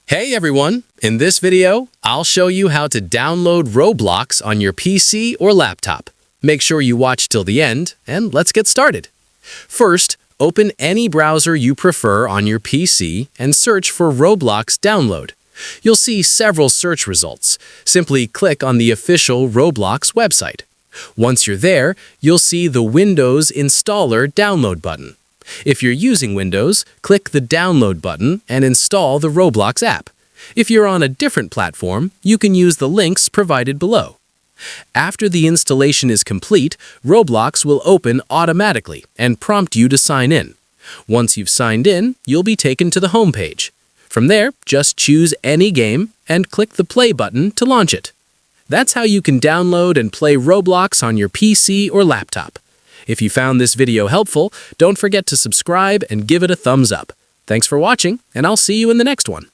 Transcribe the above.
Hey everyone! In this video, I'll show you how to download Roblox on your PC or laptop. Make sure you watch till the end, and let's get started. First, open any browser you prefer on your PC and search for Roblox download. You'll see several search results. Simply click on the official Roblox website. Once you're there, you'll see the Windows Installer download button. If you're using Windows, click the Download button and install the Roblox app. If you're on a different platform, you can use the links provided below. After the installation is complete, Roblox will open automatically and prompt you to sign in. Once you've signed in, you'll be taken to the home page. From there, just choose any game and click the Play button to launch it. That's how you can download and play Roblox on your PC or laptop. If you found this video helpful, don't forget to subscribe and give it a thumbs up. Thanks for watching, and I'll see you in the next one.